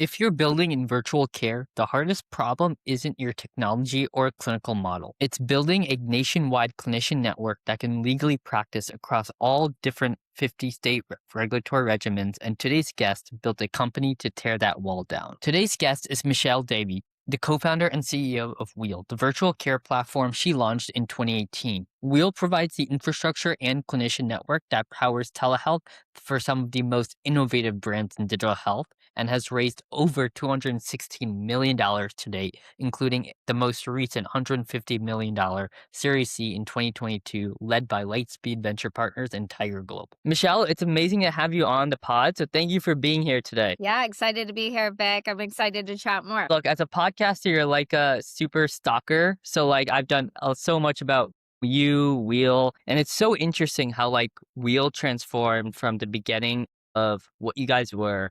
If you're building in virtual care, the hardest problem isn't your technology or clinical model. It's building a nationwide clinician network that can legally practice across all different 50 state regulatory regimens. And today's guest built a company to tear that wall down. Today's guest is Michelle Davey, the co-founder and CEO of Wheel, the virtual care platform she launched in 2018. Wheel provides the infrastructure and clinician network that powers telehealth for some of the most innovative brands in digital health and has raised over $216 million to date, including the most recent $150 million Series C in 2022, led by Lightspeed Venture Partners and Tiger Global. Michelle, it's amazing to have you on the pod, so thank you for being here today. Yeah, excited to be here, Vic. I'm excited to chat more. Look, as a podcaster, you're like a super stalker. So like I've done so much about you, Wheel, and it's so interesting how like Wheel transformed from the beginning of what you guys were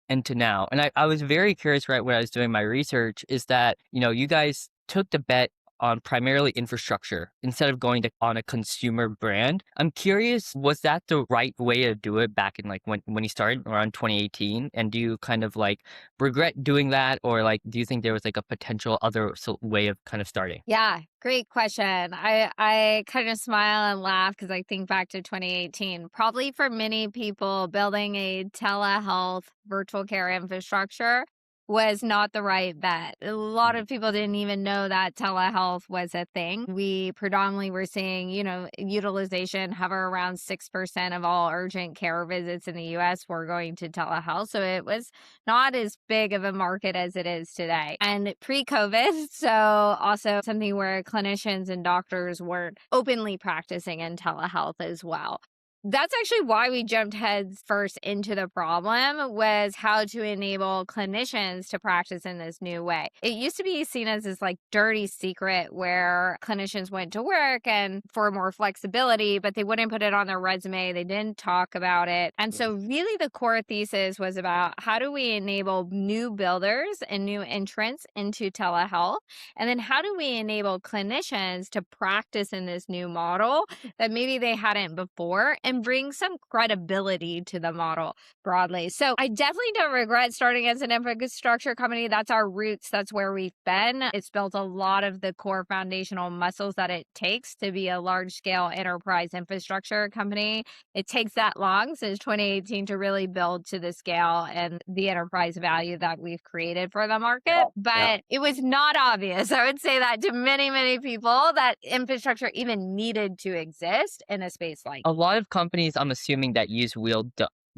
and to now. And I was very curious, right, when I was doing my research, is that, you guys took the bet on primarily infrastructure instead of going on a consumer brand. I'm curious, was that the right way to do it back in like when you started around 2018? And do you kind of like regret doing that, or like do you think there was like a potential other way of kind of starting? Yeah, great question. I kind of smile and laugh because I think back to 2018. Probably for many people, building a telehealth virtual care infrastructure was not the right bet. A lot of people didn't even know that telehealth was a thing. We predominantly were seeing, utilization hover around 6% of all urgent care visits in the US were going to telehealth. So it was not as big of a market as it is today. And pre-COVID, so also something where clinicians and doctors weren't openly practicing in telehealth as well. That's actually why we jumped heads first into the problem, was how to enable clinicians to practice in this new way. It used to be seen as this like dirty secret where clinicians went to work and for more flexibility, but they wouldn't put it on their resume. They didn't talk about it. And so really the core thesis was about how do we enable new builders and new entrants into telehealth? And then how do we enable clinicians to practice in this new model that maybe they hadn't before and bring some credibility to the model broadly. So I definitely don't regret starting as an infrastructure company. That's our roots. That's where we've been. It's built a lot of the core foundational muscles that it takes to be a large scale enterprise infrastructure company. It takes that long since 2018 to really build to the scale and the enterprise value that we've created for the market. But it was not obvious. I would say that to many, many people that infrastructure even needed to exist in a space like A lot of companies, I'm assuming, that use Wheel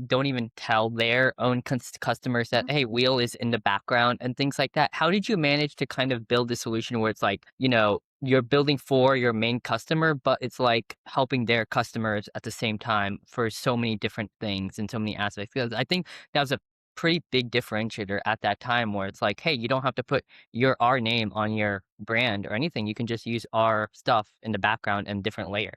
don't even tell their own customers that, hey, Wheel is in the background and things like that. How did you manage to kind of build a solution where it's like, you're building for your main customer, but it's like helping their customers at the same time for so many different things and so many aspects? Because I think that was a pretty big differentiator at that time where it's like, hey, you don't have to put our name on your brand or anything. You can just use our stuff in the background and different layer.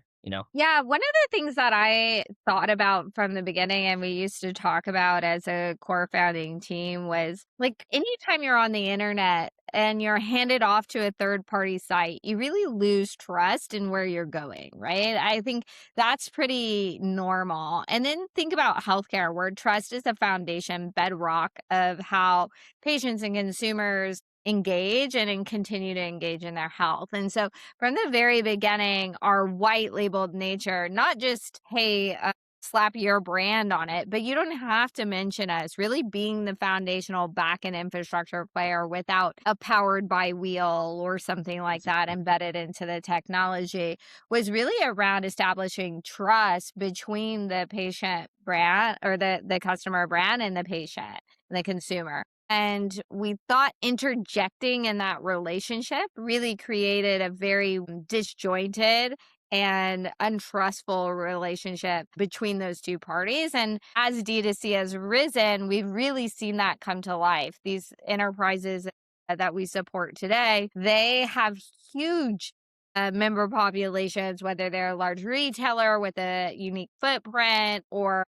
Yeah, one of the things that I thought about from the beginning and we used to talk about as a core founding team was like anytime you're on the internet and you're handed off to a third party site, you really lose trust in where you're going, right? I think that's pretty normal. And then think about healthcare, where trust is the foundation bedrock of how patients and consumers engage and continue to engage in their health. And so from the very beginning, our white labeled nature, not just, hey, slap your brand on it, but you don't have to mention us, really being the foundational back-end infrastructure player without a powered by Wheel or something like that embedded into the technology, was really around establishing trust between the patient brand or the customer brand and the patient and the consumer. And we thought interjecting in that relationship really created a very disjointed and untrustful relationship between those two parties. And as D2C has risen, we've really seen that come to life. These enterprises that we support today, they have huge member populations, whether they're a large retailer with a unique footprint or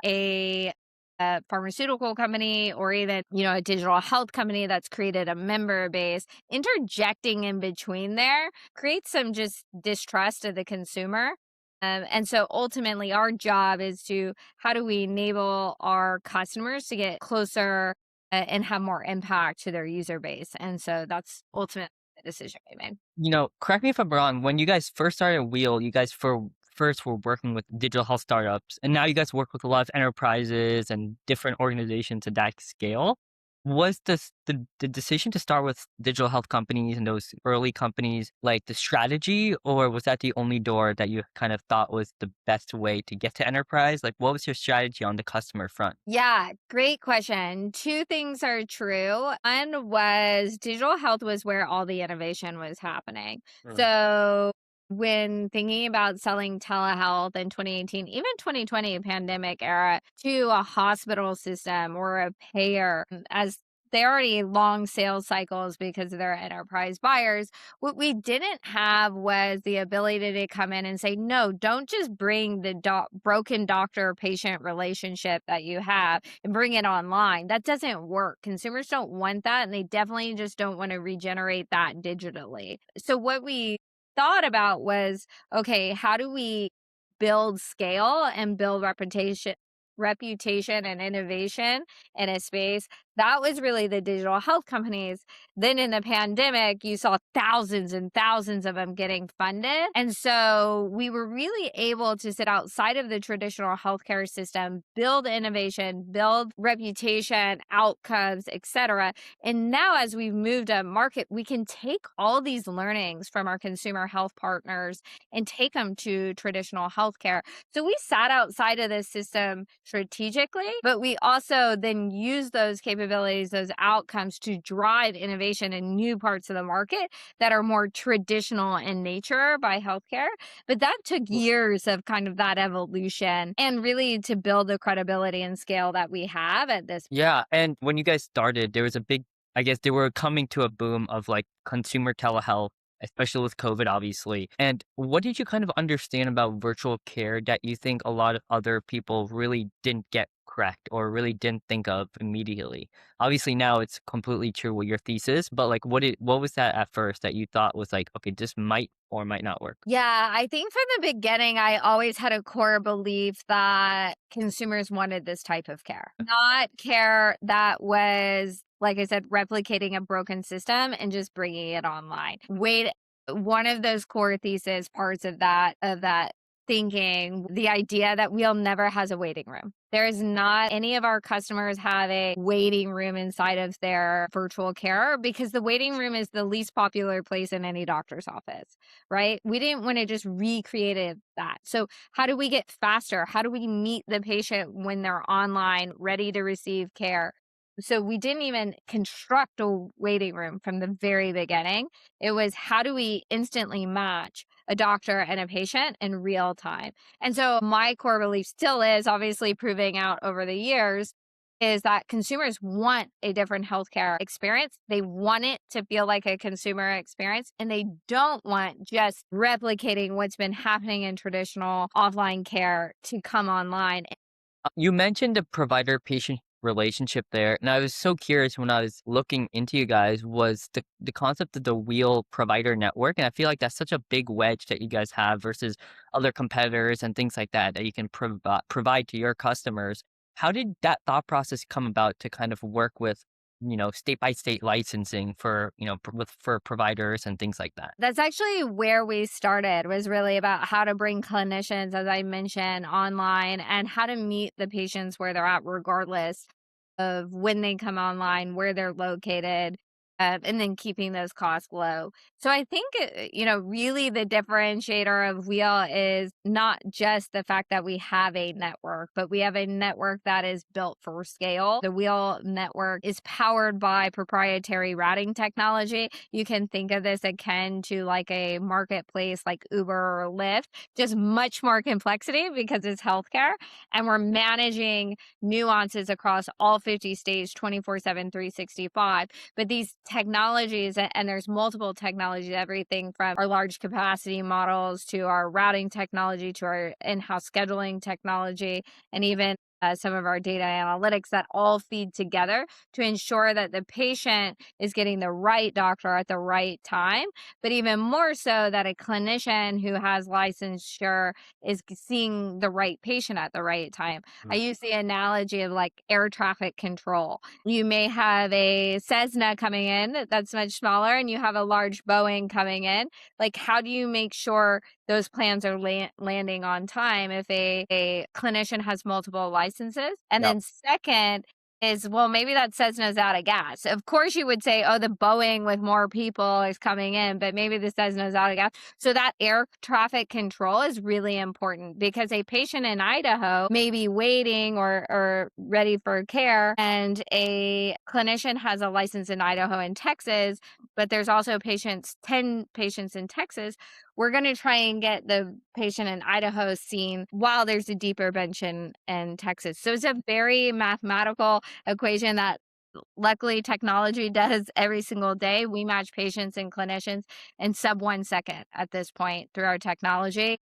a pharmaceutical company or even, a digital health company that's created a member base. Interjecting in between there creates some just distrust of the consumer. And so ultimately our job is to, how do we enable our customers to get closer and have more impact to their user base. And so that's ultimately the decision we made. Correct me if I'm wrong. When you guys first started Wheel, you guys first were working with digital health startups, and now you guys work with a lot of enterprises and different organizations at that scale. Was the decision to start with digital health companies and those early companies like the strategy, or was that the only door that you kind of thought was the best way to get to enterprise? Like, what was your strategy on the customer front? Yeah, great question. Two things are true. One was digital health was where all the innovation was happening. Mm. So when thinking about selling telehealth in 2018, even 2020 pandemic era to a hospital system or a payer, as they already long sales cycles because of their enterprise buyers, what we didn't have was the ability to come in and say, no, don't just bring the broken doctor patient relationship that you have and bring it online. That doesn't work. Consumers don't want that. And they definitely just don't want to regenerate that digitally. So, what we thought about was, okay, how do we build scale and build reputation and innovation in a space? That was really the digital health companies. Then in the pandemic, you saw thousands and thousands of them getting funded. And so we were really able to sit outside of the traditional healthcare system, build innovation, build reputation, outcomes, etc. And now as we've moved up market, we can take all these learnings from our consumer health partners and take them to traditional healthcare. So we sat outside of this system strategically, but we also then use those capabilities, those outcomes to drive innovation in new parts of the market that are more traditional in nature by healthcare. But that took years of kind of that evolution and really to build the credibility and scale that we have at this. Yeah, and when you guys started, there was a big, I guess they were coming to a boom of like consumer telehealth, especially with COVID, obviously. And what did you kind of understand about virtual care that you think a lot of other people really didn't get correct or really didn't think of immediately? Obviously, now it's completely true with your thesis, but like, what was that at first that you thought was like, okay, this might or might not work? Yeah, I think from the beginning, I always had a core belief that consumers wanted this type of care, not care that was, like I said, replicating a broken system and just bringing it online. Wait, one of those core thesis parts of that thinking, the idea that Wheel never has a waiting room. There is not any of our customers have a waiting room inside of their virtual care because the waiting room is the least popular place in any doctor's office, right? We didn't want to just recreate that. So, how do we get faster? How do we meet the patient when they're online, ready to receive care? So, we didn't even construct a waiting room from the very beginning. It was how do we instantly match a doctor and a patient in real time? And so, my core belief still is obviously proving out over the years is that consumers want a different healthcare experience. They want it to feel like a consumer experience, and they don't want just replicating what's been happening in traditional offline care to come online. You mentioned the provider patient relationship there, and I was so curious when I was looking into you guys was the concept of the Wheel provider network, and I feel like that's such a big wedge that you guys have versus other competitors and things like that that you can provide to your customers. How did that thought process come about to kind of work with, state by state licensing for, for providers and things like that? That's actually where we started, was really about how to bring clinicians, as I mentioned, online and how to meet the patients where they're at, regardless of when they come online, where they're located, and then keeping those costs low. So I think, really the differentiator of Wheel is not just the fact that we have a network, but we have a network that is built for scale. The Wheel network is powered by proprietary routing technology. You can think of this akin to like a marketplace like Uber or Lyft, just much more complexity because it's healthcare. And we're managing nuances across all 50 states 24/7, 365. But these technologies, and there's multiple technologies, everything from our large capacity models to our routing technology to our in-house scheduling technology, and even some of our data analytics that all feed together to ensure that the patient is getting the right doctor at the right time, but even more so that a clinician who has licensure is seeing the right patient at the right time. I Mm. use the analogy of like air traffic control. You may have a Cessna coming in that's much smaller, and you have a large Boeing coming in. Like, how do you make sure those plans are landing on time if a clinician has multiple licenses? And Yep. then second is, well, maybe that Cessna's out of gas. Of course, you would say, oh, the Boeing with more people is coming in, but maybe the Cessna's out of gas. So that air traffic control is really important because a patient in Idaho may be waiting or ready for care, and a clinician has a license in Idaho and Texas, but there's also 10 patients in Texas. We're going to try and get the patient in Idaho seen while there's a deeper bench in Texas. So it's a very mathematical equation that luckily technology does every single day. We match patients and clinicians in sub 1 second at this point through our technology.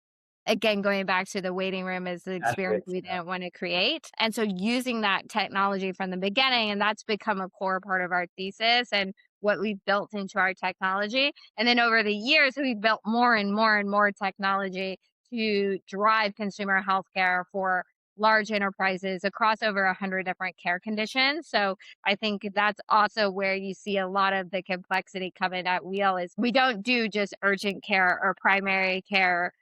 Again, going back to the waiting room is the experience we didn't want to create. And so using that technology from the beginning, and that's become a core part of our thesis and what we've built into our technology. And then over the years, we've built more and more and more technology to drive consumer healthcare for large enterprises across over 100 different care conditions. So I think that's also where you see a lot of the complexity coming at Wheel is we don't do just urgent care or primary care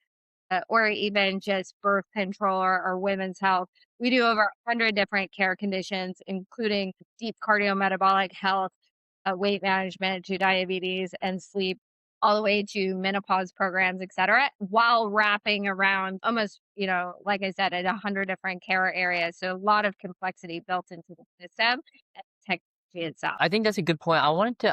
or even just birth control or women's health. We do over 100 different care conditions, including deep cardiometabolic health, weight management to diabetes and sleep, all the way to menopause programs, et cetera, while wrapping around almost, like I said, at 100 different care areas. So a lot of complexity built into the system and technology itself. I think that's a good point. I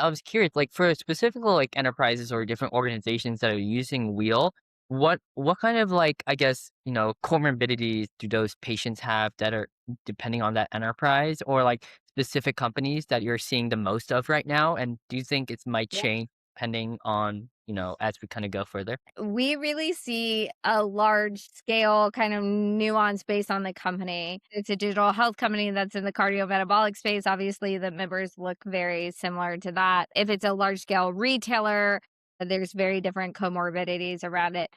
was curious, like for specific like enterprises or different organizations that are using Wheel, what kind of like, I guess, comorbidities do those patients have that are depending on that enterprise or like specific companies that you're seeing the most of right now? And do you think it might change depending on, as we kind of go further? We really see a large scale kind of nuance based on the company. It's a digital health company that's in the cardiometabolic space. Obviously, the members look very similar to that. If it's a large scale retailer, there's very different comorbidities around it.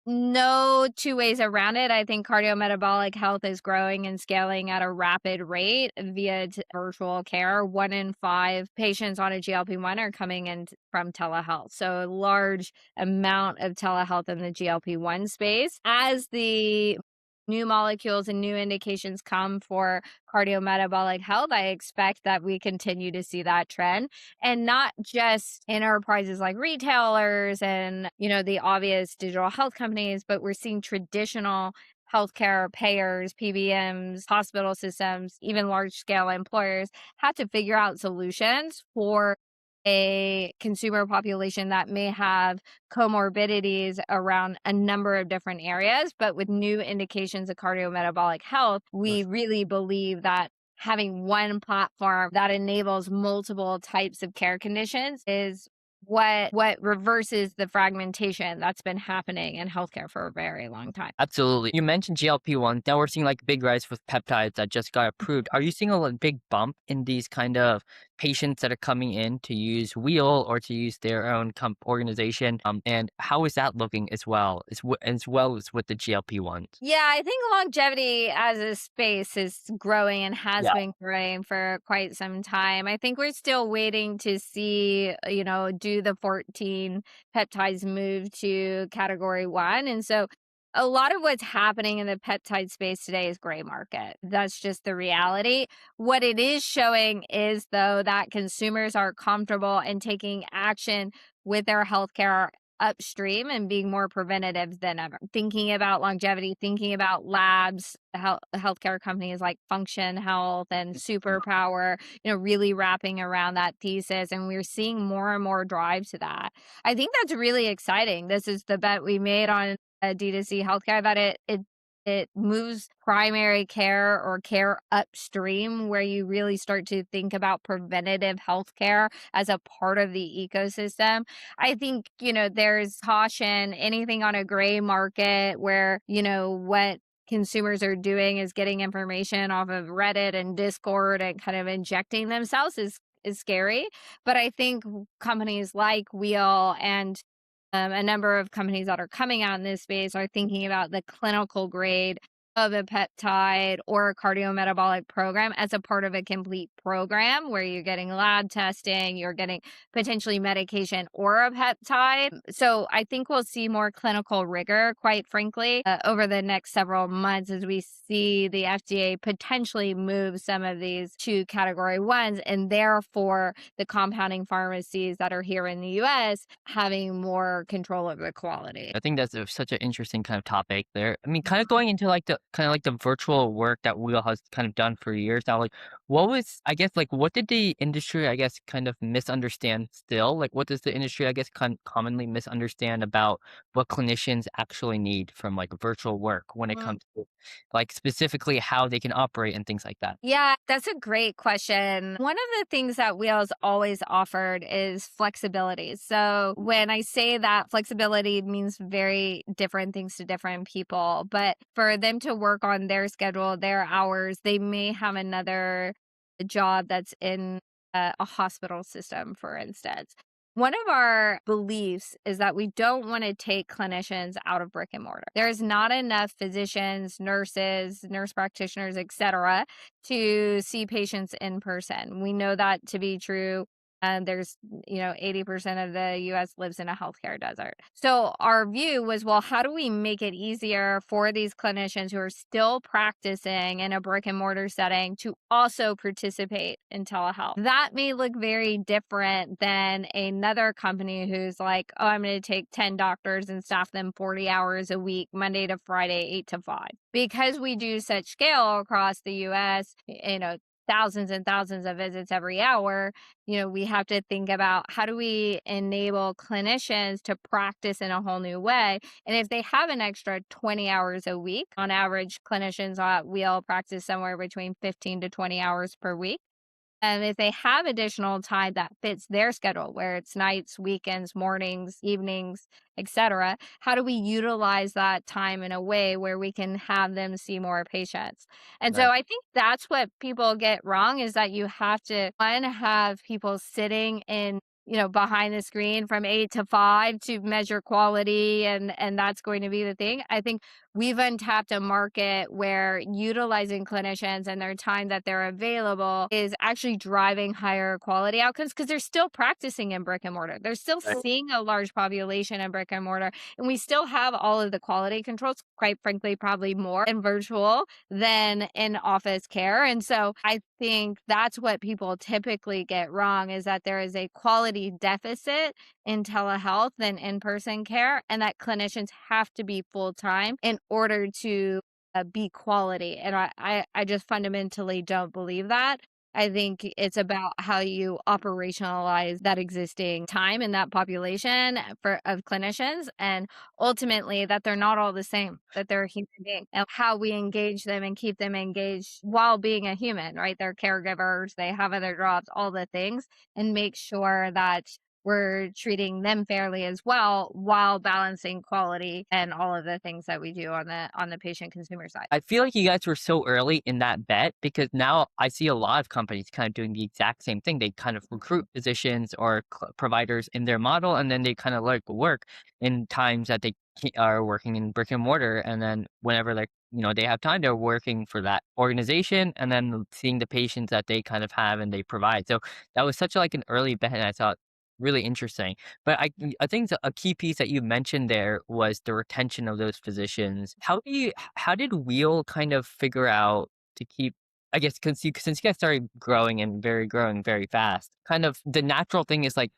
No two ways around it. I think cardiometabolic health is growing and scaling at a rapid rate via virtual care. 1 in 5 patients on a GLP-1 are coming in from telehealth. So a large amount of telehealth in the GLP-1 space. As the new molecules and new indications come for cardiometabolic health, I expect that we continue to see that trend, and not just enterprises like retailers and, the obvious digital health companies, but we're seeing traditional healthcare payers, PBMs, hospital systems, even large scale employers have to figure out solutions for a consumer population that may have comorbidities around a number of different areas. But with new indications of cardiometabolic health, we really believe that having one platform that enables multiple types of care conditions is what reverses the fragmentation that's been happening in healthcare for a very long time. Absolutely. You mentioned GLP-1. Now we're seeing like big rise with peptides that just got approved. Are you seeing a big bump in these kind of patients that are coming in to use Wheel or to use their own organization? And how is that looking as well as with the GLP-1s? Yeah, I think longevity as a space is growing and has Yeah. been growing for quite some time. I think we're still waiting to see, do the 14 peptides move to category 1? And so a lot of what's happening in the peptide space today is gray market. That's just the reality. What it is showing is, though, that consumers are comfortable in taking action with their healthcare upstream and being more preventative than ever. Thinking about longevity, thinking about labs, healthcare companies like Function Health and Superpower, really wrapping around that thesis. And we're seeing more and more drive to that. I think that's really exciting. This is the bet we made on D2C healthcare, that it moves primary care or care upstream, where you really start to think about preventative healthcare as a part of the ecosystem. I think, there's caution, anything on a gray market where, what consumers are doing is getting information off of Reddit and Discord and kind of injecting themselves is scary. But I think companies like Wheel and a number of companies that are coming out in this space are thinking about the clinical grade of a peptide or a cardiometabolic program as a part of a complete program where you're getting lab testing, you're getting potentially medication or a peptide. So I think we'll see more clinical rigor, quite frankly, over the next several months as we see the FDA potentially move some of these to category ones, and therefore the compounding pharmacies that are here in the US having more control over the quality. I think that's such an interesting kind of topic there. I mean, kind of going into like the kind of like the virtual work that Wheel has kind of done for years now. Like, what was I guess like what did the industry I guess kind of misunderstand still? Like, what does the industry I guess commonly misunderstand about what clinicians actually need from like virtual work when it comes to like specifically how they can operate and things like that? Yeah, that's a great question. One of the things that Wheels always offered is flexibility. So when I say that, flexibility means very different things to different people, but for them to work on their schedule, their hours, they may have another job that's in a hospital system, for instance. One of our beliefs is that we don't want to take clinicians out of brick and mortar. There's not enough physicians, nurses, nurse practitioners, etc., to see patients in person. We know that to be true. And there's, 80% of the US lives in a healthcare desert. So our view was, well, how do we make it easier for these clinicians who are still practicing in a brick and mortar setting to also participate in telehealth? That may look very different than another company who's like, oh, I'm going to take 10 doctors and staff them 40 hours a week, Monday to Friday, 8 to 5. Because we do such scale across the US, thousands and thousands of visits every hour, we have to think about how do we enable clinicians to practice in a whole new way. And if they have an extra 20 hours a week, on average, clinicians at Wheel practice somewhere between 15 to 20 hours per week. And if they have additional time that fits their schedule, where it's nights, weekends, mornings, evenings, etc., how do we utilize that time in a way where we can have them see more patients? And so Right. I think that's what people get wrong is that you have to one have people sitting in behind the screen from 8 to 5 to measure quality and that's going to be the thing. I think we've untapped a market where utilizing clinicians and their time that they're available is actually driving higher quality outcomes because they're still practicing in brick and mortar. They're still Right. seeing a large population in brick and mortar. And we still have all of the quality controls, quite frankly, probably more in virtual than in office care. And so I think that's what people typically get wrong is that there is a quality deficit in telehealth than in-person care, and that clinicians have to be full-time in order to be quality. And I just fundamentally don't believe that. I think it's about how you operationalize that existing time in that population of clinicians, and ultimately that they're not all the same, that they're a human being, and how we engage them and keep them engaged while being a human, right? They're caregivers, they have other jobs, all the things, and make sure that we're treating them fairly as well while balancing quality and all of the things that we do on the patient consumer side. I feel like you guys were so early in that bet because now I see a lot of companies kind of doing the exact same thing. They kind of recruit physicians or providers in their model, and then they kind of like work in times that they are working in brick and mortar, and then whenever like they have time, they're working for that organization, and then seeing the patients that they kind of have and they provide. So that was such like an early bet, and I thought really interesting. But I think a key piece that you mentioned there was the retention of those physicians. How did Wheel kind of figure out to keep I guess since you guys started growing very fast, kind of the natural thing is like,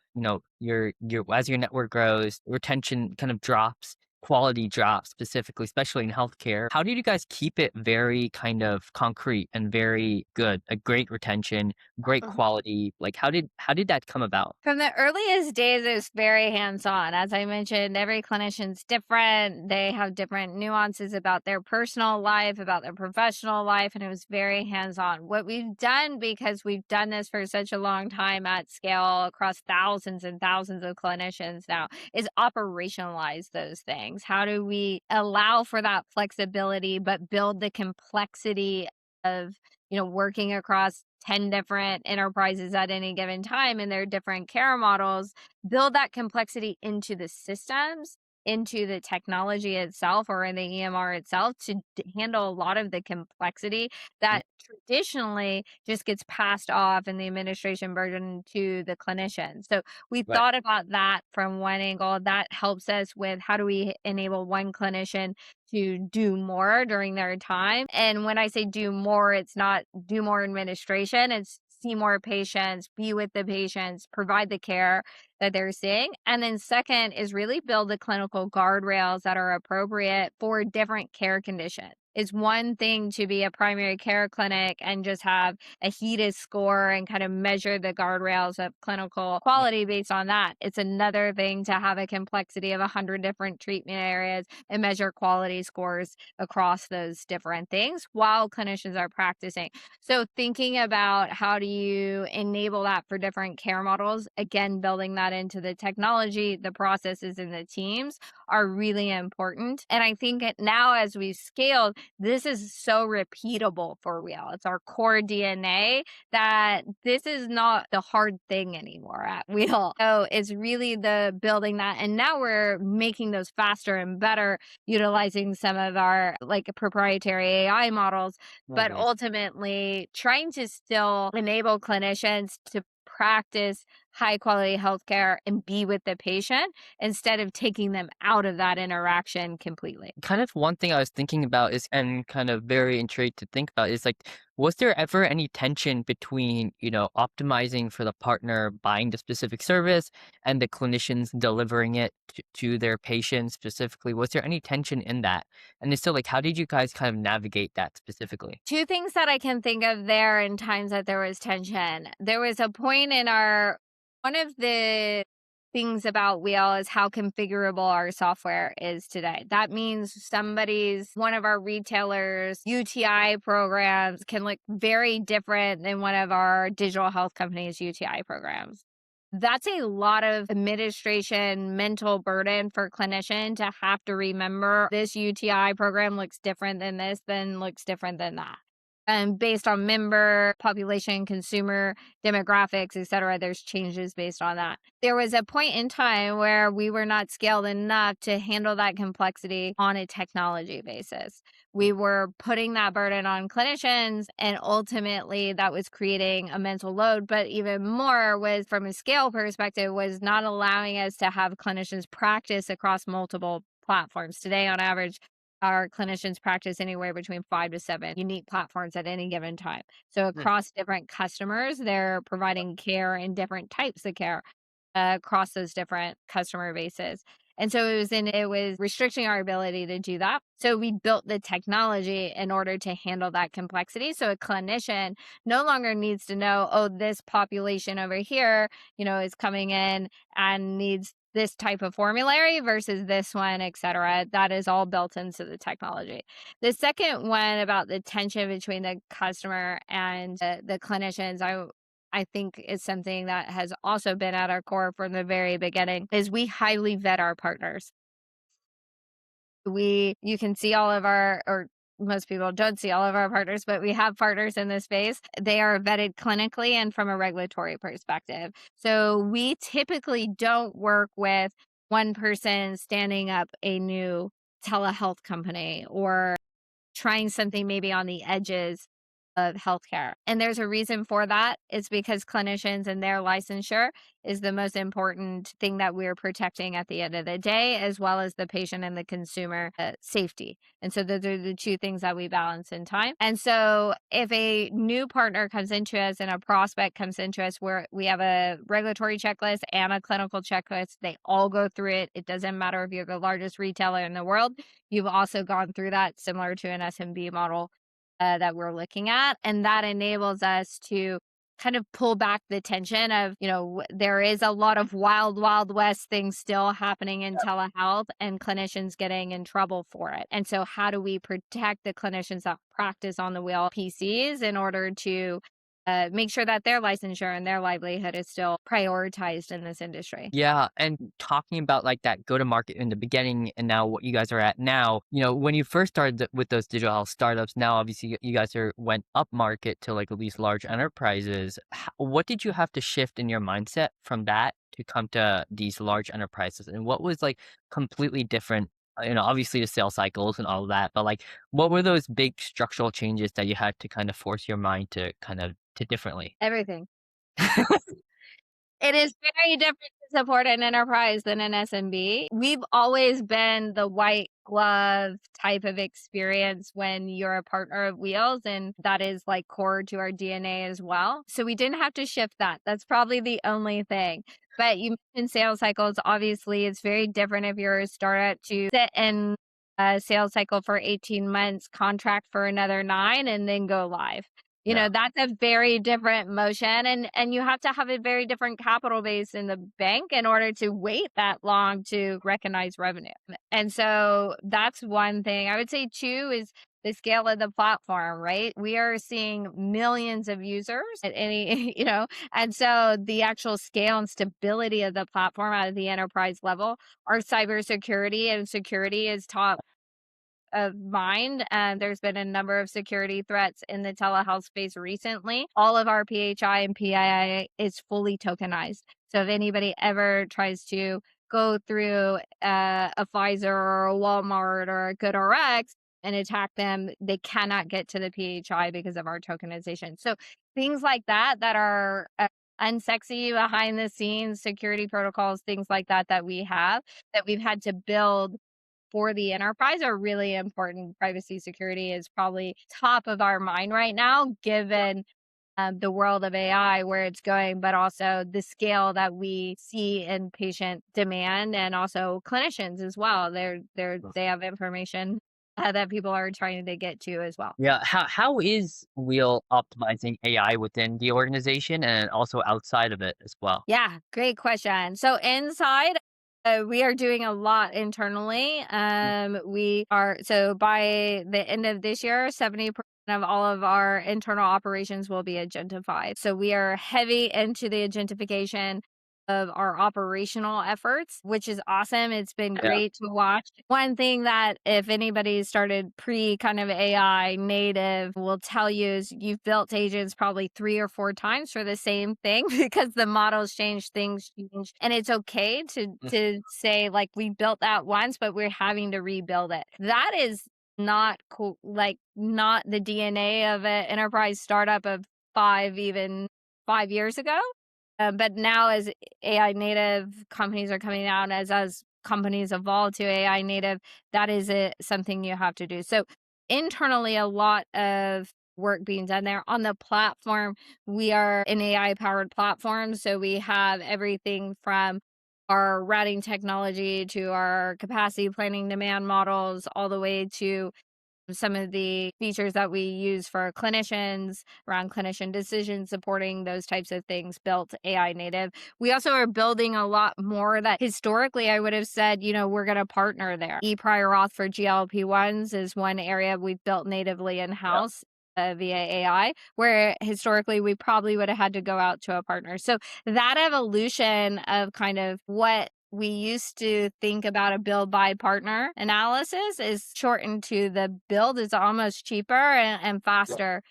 your as your network grows, retention kind of drops, quality drops specifically, especially in healthcare. How did you guys keep it very kind of concrete and very good, a great retention, great quality? Like how did that come about? From the earliest days, it's very hands-on. As I mentioned, every clinician's different. They have different nuances about their personal life, about their professional life, and it was very hands-on. What we've done, because we've done this for such a long time at scale across thousands and thousands of clinicians now, is operationalize those things. things? How do we allow for that flexibility, but build the complexity of, working across 10 different enterprises at any given time and their different care models, build that complexity into the systems, into the technology itself or in the EMR itself to handle a lot of the complexity Yeah. that traditionally just gets passed off in the administration burden to the clinician. So we Right. thought about that from one angle. That helps us with how do we enable one clinician to do more during their time. And when I say do more, it's not do more administration, it's see more patients, be with the patients, provide the care that they're seeing. And then second is really build the clinical guardrails that are appropriate for different care conditions. It's one thing to be a primary care clinic and just have a HEDIS score and kind of measure the guardrails of clinical Yeah. quality based on that. It's another thing to have a complexity of 100 different treatment areas and measure quality scores across those different things while clinicians are practicing. So thinking about how do you enable that for different care models, again, building that into the technology, the processes, and the teams are really important. And I think now as we've scaled, this is so repeatable for Wheel. It's our core DNA that this is not the hard thing anymore at Wheel. So it's really the building that. And now we're making those faster and better, utilizing some of our like proprietary AI models, but Okay. ultimately trying to still enable clinicians to practice high quality healthcare and be with the patient instead of taking them out of that interaction completely. Kind of one thing I was thinking about is, and kind of very intrigued to think about, is like, was there ever any tension between, optimizing for the partner buying the specific service and the clinicians delivering it to their patients specifically? Was there any tension in that? And if so, like, how did you guys kind of navigate that specifically? Two things that I can think of there in times that there was tension. There was a point in one of the things about Wheel is how configurable our software is today. That means one of our retailers' UTI programs can look very different than one of our digital health companies' UTI programs. That's a lot of administration, mental burden for clinician to have to remember this UTI program looks different than this, then looks different than that. And based on member, population, consumer demographics, et cetera, there's changes based on that. There was a point in time where we were not scaled enough to handle that complexity on a technology basis. We were putting that burden on clinicians, and ultimately that was creating a mental load. But even more was from a scale perspective, was not allowing us to have clinicians practice across multiple platforms. Today, on average, our clinicians practice anywhere between 5 to 7 unique platforms at any given time. So Hmm. across different customers, they're providing care in different types of care across those different customer bases. And so it was restricting our ability to do that. So we built the technology in order to handle that complexity. So a clinician no longer needs to know, oh, this population over here, is coming in and needs this type of formulary versus this one, et cetera. That is all built into the technology. The second one about the tension between the customer and the clinicians, I think is something that has also been at our core from the very beginning is we highly vet our partners. You can see all of or most people don't see all of our partners, but we have partners in this space. They are vetted clinically and from a regulatory perspective. So we typically don't work with one person standing up a new telehealth company or trying something maybe on the edges of healthcare. And there's a reason for that. It's because clinicians and their licensure is the most important thing that we're protecting at the end of the day, as well as the patient and the consumer safety. And so those are the two things that we balance in time. And so if a new partner comes into us and a prospect comes into us where we have a regulatory checklist and a clinical checklist, they all go through it. It doesn't matter if you're the largest retailer in the world. You've also gone through that similar to an SMB model that we're looking at. And that enables us to kind of pull back the tension of, there is a lot of wild, wild west things still happening in telehealth and clinicians getting in trouble for it. And so how do we protect the clinicians that practice on the Wheel PCs in order to make sure that their licensure and their livelihood is still prioritized in this industry. Yeah, and talking about like that go to market in the beginning and now what you guys are at now, when you first started with those digital health startups, now obviously you guys went up market to like at least large enterprises. What did you have to shift in your mindset from that to come to these large enterprises? And what was like completely different? Obviously the sales cycles and all of that, but like what were those big structural changes that you had to kind of force your mind to kind of to differently? Everything. It is very different to support an enterprise than an SMB. We've always been the white glove type of experience when you're a partner of Wheels, and that is like core to our DNA as well. So we didn't have to shift that. That's probably the only thing. But you mentioned sales cycles. Obviously, it's very different if you're a startup to sit in a sales cycle for 18 months, contract for another 9, and then go live. Yeah. That's a very different motion, and you have to have a very different capital base in the bank in order to wait that long to recognize revenue. And so that's one thing. I would say 2 is the scale of the platform, right? We are seeing millions of users at any, and so the actual scale and stability of the platform at the enterprise level, our cybersecurity and security is top of mind. And there's been a number of security threats in the telehealth space recently. All of our PHI and PII is fully tokenized. So if anybody ever tries to go through a Pfizer or a Walmart or a GoodRx and attack them, they cannot get to the PHI because of our tokenization. So things like that are unsexy behind the scenes security protocols, things like that we have that we've had to build for the enterprise are really important. Privacy security is probably top of our mind right now, given the world of AI, where it's going, but also the scale that we see in patient demand and also clinicians as well. They have information that people are trying to get to as well. Yeah. How is Wheel optimizing AI within the organization and also outside of it as well? Yeah, great question. So inside, we are doing a lot internally. We are so by the end of this year, 70% of all of our internal operations will be agentified. So we are heavy into the agentification of our operational efforts, which is awesome. It's been Yeah. great to watch. One thing that if anybody started pre kind of AI native will tell you is you've built agents probably 3 or 4 times for the same thing because the models change, things change. And it's okay to say like we built that once, but we're having to rebuild it. That is not cool, like not the DNA of an enterprise startup of even 5 years ago. But now, as AI native companies are coming out, as companies evolve to AI native, that is something you have to do. So internally, a lot of work being done there on the platform. We are an AI powered platform, so we have everything from our routing technology to our capacity planning demand models, all the way to some of the features that we use for clinicians around clinician decision supporting those types of things built AI native. We also are building a lot more that historically I would have said, we're going to partner there. E-prior auth for GLP-1s is one area we've built natively in-house. Via AI, where historically we probably would have had to go out to a partner. So that evolution of kind of what we used to think about a build buy partner analysis is shortened to the build is almost cheaper and faster,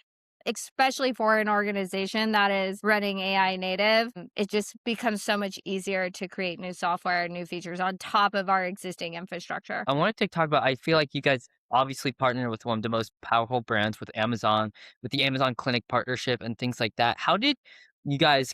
especially for an organization that is running AI native. It just becomes so much easier to create new software and new features on top of our existing infrastructure. I wanted to talk about, I feel like you guys obviously partner with one of the most powerful brands with Amazon, with the Amazon Clinic partnership and things like that. How did you guys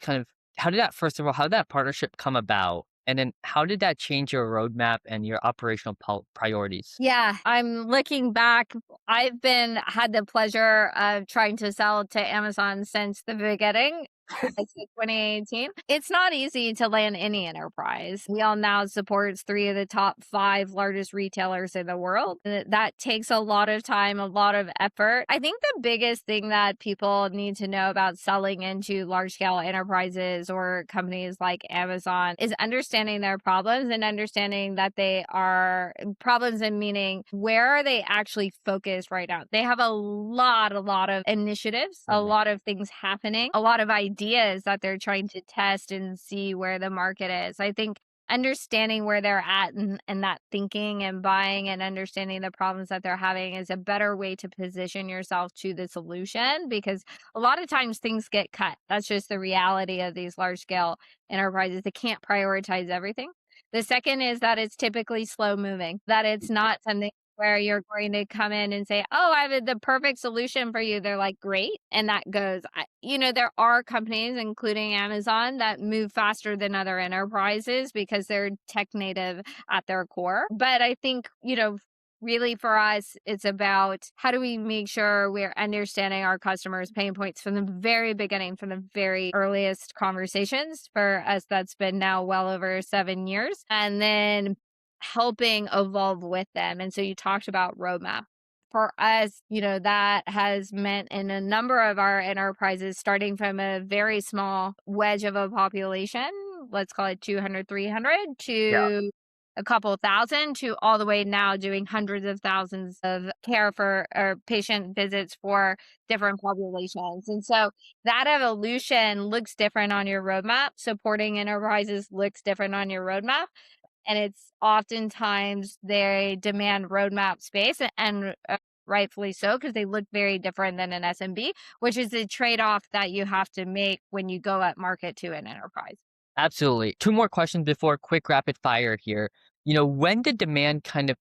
how did that, first of all, how did that partnership come about? And then how did that change your roadmap and your operational priorities? Yeah, I'm looking back. I've had the pleasure of trying to sell to Amazon since the beginning. like say 2018. It's not easy to land any enterprise. Wheel now supports three of the top five largest retailers in the world. That takes a lot of time, a lot of effort. I think the biggest thing that people need to know about selling into large scale enterprises or companies like Amazon is understanding their problems and understanding that they are problems and meaning where are they actually focused right now. They have a lot of initiatives, a lot of things happening, a lot of ideas that they're trying to test and see where the market is. I think understanding where they're at and that thinking and buying and understanding the problems that they're having is a better way to position yourself to the solution, because a lot of times things get cut. That's just the reality of these large scale enterprises. They can't prioritize everything. The second is that it's typically slow moving, that it's not something where you're going to come in and say, "Oh, I have the perfect solution for you." They're like, "Great." And that goes, there are companies, including Amazon, that move faster than other enterprises because they're tech native at their core. But I think, really for us, it's about how do we make sure we're understanding our customers' pain points from the very beginning, from the very earliest conversations. For us, that's been now well over 7 years. And then helping evolve with them. And so you talked about roadmap. For us, that has meant in a number of our enterprises, starting from a very small wedge of a population, let's call it 200, 300, Yeah. to a couple thousand, to all the way now doing hundreds of thousands of care for or patient visits for different populations. And so that evolution looks different on your roadmap. Supporting enterprises looks different on your roadmap. And it's oftentimes they demand roadmap space, and rightfully so, because they look very different than an SMB, which is the trade-off that you have to make when you go at market to an enterprise. Absolutely. Two more questions before quick rapid fire here. When did demand kind of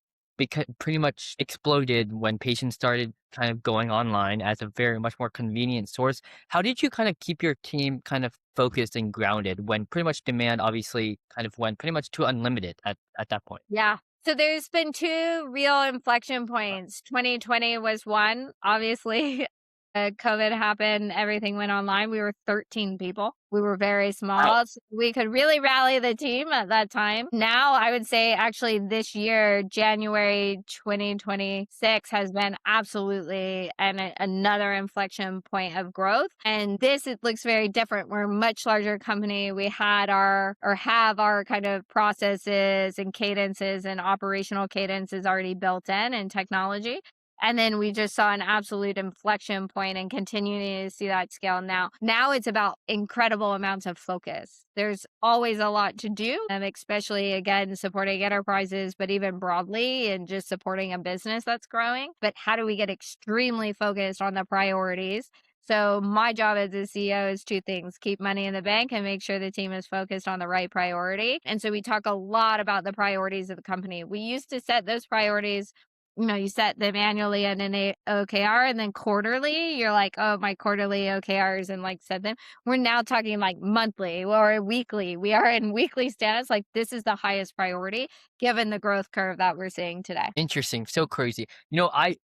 pretty much exploded when patients started kind of going online as a very much more convenient source? How did you kind of keep your team kind of focused and grounded when pretty much demand obviously kind of went pretty much to unlimited at that point? Yeah. So there's been two real inflection points. 2020 was one. Obviously, COVID happened, everything went online. We were 13 people. We were very Wow. small. So we could really rally the team at that time. Now, I would say actually this year, January 2026, has been absolutely another inflection point of growth. And this, it looks very different. We're a much larger company. We had have our kind of processes and cadences and operational cadences already built in and technology. And then we just saw an absolute inflection point and continuing to see that scale now. Now it's about incredible amounts of focus. There's always a lot to do, especially again, supporting enterprises, but even broadly and just supporting a business that's growing. But how do we get extremely focused on the priorities? So my job as a CEO is two things: keep money in the bank and make sure the team is focused on the right priority. And so we talk a lot about the priorities of the company. We used to set those priorities, you set them annually in an OKR, and then quarterly, you're like, "Oh, my quarterly OKRs," and like set them. We're now talking like monthly or weekly. We are in weekly status. Like, this is the highest priority given the growth curve that we're seeing today. Interesting, so crazy. I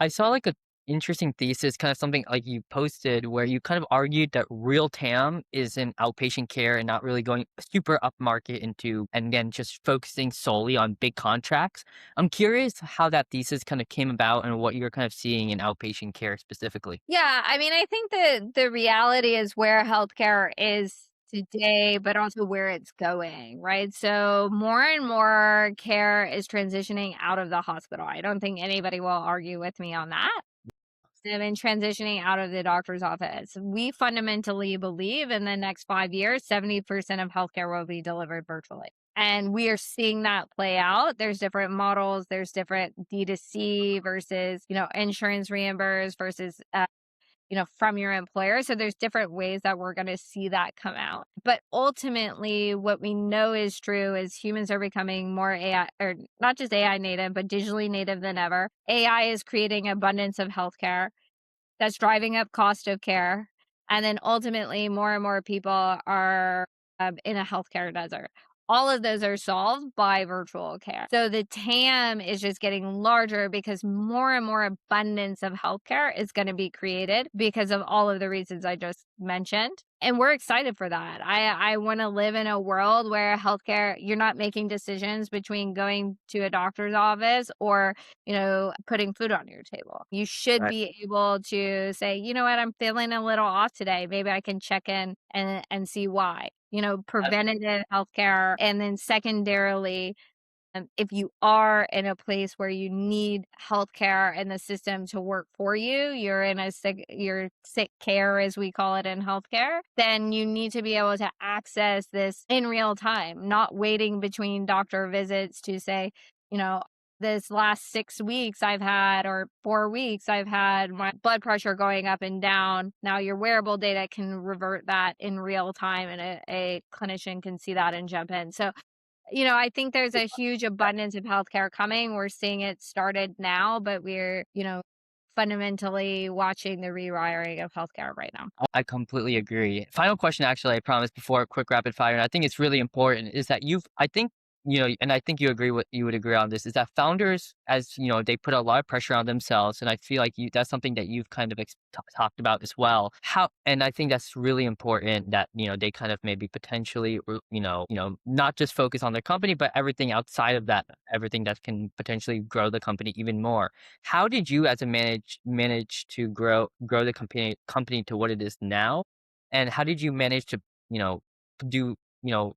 saw like a interesting thesis, kind of something like you posted where you kind of argued that real TAM is in outpatient care and not really going super upmarket into, and again, just focusing solely on big contracts. I'm curious how that thesis kind of came about and what you're kind of seeing in outpatient care specifically. Yeah, I mean, I think that the reality is where healthcare is today, but also where it's going, right? So more and more care is transitioning out of the hospital. I don't think anybody will argue with me on that. And transitioning out of the doctor's office. We fundamentally believe in the next 5 years, 70% of healthcare will be delivered virtually. And we are seeing that play out. There's different models. There's different D2C versus, insurance reimbursed versus from your employer. So there's different ways that we're going to see that come out. But ultimately, what we know is true is humans are becoming more AI, or not just AI native, but digitally native than ever. AI is creating abundance of healthcare that's driving up cost of care. And then ultimately, more and more people are in a healthcare desert. All of those are solved by virtual care. So the TAM is just getting larger because more and more abundance of healthcare is going to be created because of all of the reasons I just mentioned. And we're excited for that. I want to live in a world where healthcare, you're not making decisions between going to a doctor's office or, putting food on your table. You should Right. be able to say, you know what, I'm feeling a little off today. Maybe I can check in and see why. Preventative healthcare. And then secondarily, if you are in a place where you need healthcare and the system to work for you, you're sick care, as we call it in healthcare, then you need to be able to access this in real time, not waiting between doctor visits to say, you know, this last 6 weeks I've had, or 4 weeks, I've had my blood pressure going up and down. Now your wearable data can revert that in real time, and a clinician can see that and jump in. So I think there's a huge abundance of healthcare coming. We're seeing it started now, but we're, fundamentally watching the rewiring of healthcare right now. I completely agree. Final question, actually, I promise, before a quick rapid fire, and I think it's really important, is that I think, and I think you would agree on this, is that founders, as they put a lot of pressure on themselves, and I feel like that's something that you've kind of talked about as well. And I think that's really important that they kind of maybe potentially, or, not just focus on their company, but everything outside of that, everything that can potentially grow the company even more. How did you, as a manage to grow the company to what it is now? And how did you manage to, you know, do,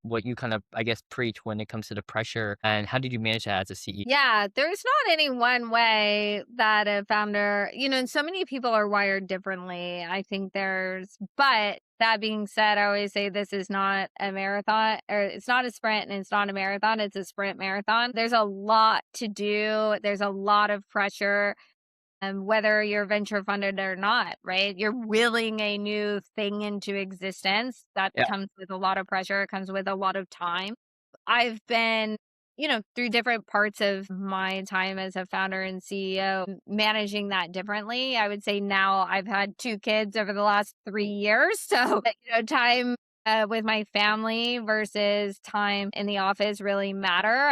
what you kind of, I guess, preach when it comes to the pressure? And how did you manage that as a CEO? Yeah, there's not any one way that a founder, and so many people are wired differently. I think but that being said, I always say this is not a marathon, or it's not a sprint and it's not a marathon, it's a sprint marathon. There's a lot to do, there's a lot of pressure. Whether you're venture funded or not, right? You're willing a new thing into existence. That Yeah, comes with a lot of pressure. It comes with a lot of time. I've been, through different parts of my time as a founder and CEO, managing that differently. I would say now I've had 2 kids over the last 3 years. So, time with my family versus time in the office really matter.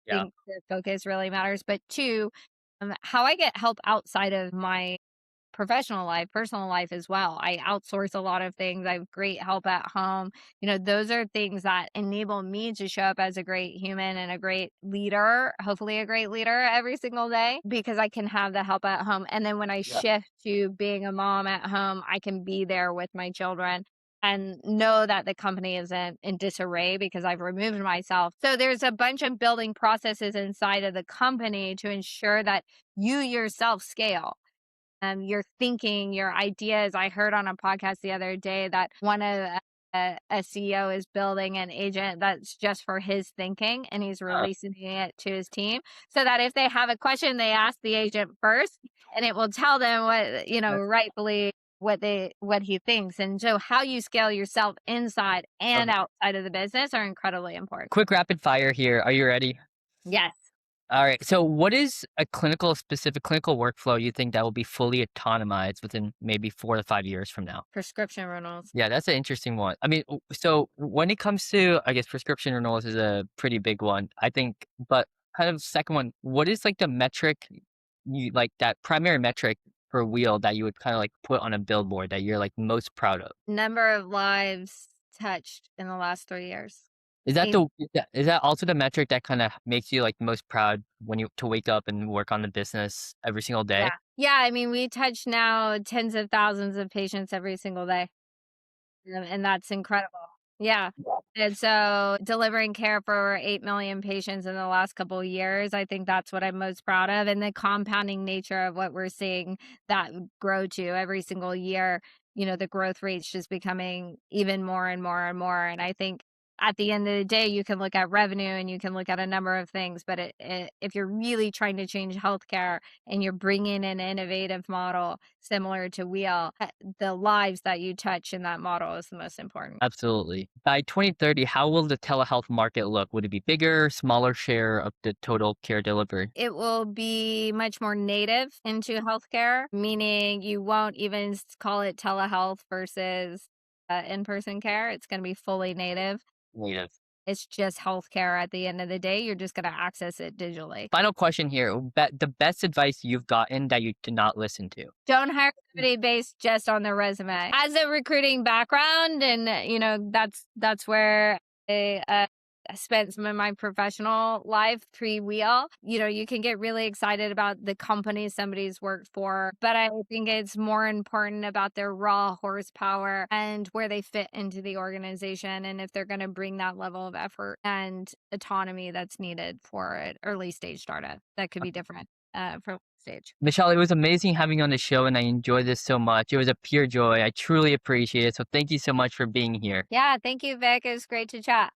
yeah, think the focus really matters. But two, how I get help outside of my professional life, personal life as well. I outsource a lot of things. I have great help at home. Those are things that enable me to show up as a great human and a great leader, hopefully a great leader every single day, because I can have the help at home. And then when I yeah. shift to being a mom at home, I can be there with my children and know that the company isn't in disarray because I've removed myself. So there's a bunch of building processes inside of the company to ensure that you yourself scale, your thinking, your ideas. I heard on a podcast the other day that one of a CEO is building an agent that's just for his thinking, and he's releasing it to his team so that if they have a question, they ask the agent first, and it will tell them what, That's rightfully what he thinks. And so how you scale yourself inside and outside of the business are incredibly important. quick rapid fire here. Are you ready? Yes. All right. So, what is a specific clinical workflow you think that will be fully autonomized within maybe 4 to 5 years from now? Prescription renewals. Yeah, that's an interesting one. I mean, so when it comes to, I guess, prescription renewals is a pretty big one, I think. But kind of second one, what is like the metric, that primary metric per wheel that you would kind of like put on a billboard that you're like most proud of? Number of lives touched in the last 3 years. Is that also the metric that kind of makes you like most proud when you to wake up and work on the business every single day? Yeah. Yeah, I mean, we touch now tens of thousands of patients every single day, and that's incredible. Yeah. And so delivering care for over 8 million patients in the last couple of years, I think that's what I'm most proud of. And the compounding nature of what we're seeing that grow to every single year, the growth rate's just becoming even more and more and more. And I think at the end of the day, you can look at revenue and you can look at a number of things, but if you're really trying to change healthcare and you're bringing an innovative model similar to Wheel, the lives that you touch in that model is the most important. Absolutely. By 2030, how will the telehealth market look? Would it be bigger, smaller share of the total care delivery? It will be much more native into healthcare, meaning you won't even call it telehealth versus in person care. It's going to be fully native. Native. It's just healthcare at the end of the day. You're just going to access it digitally. Final question here. The best advice you've gotten that you did not listen to? Don't hire somebody based just on their resume. As a recruiting background, and that's where I spent some of my professional life pre-wheel. You can get really excited about the company somebody's worked for, but I think it's more important about their raw horsepower and where they fit into the organization, and if they're going to bring that level of effort and autonomy that's needed for an early stage startup that could be different from stage. Michelle, it was amazing having you on the show, and I enjoyed this so much. It was a pure joy. I truly appreciate it. So thank you so much for being here. Yeah, thank you, Vic. It was great to chat.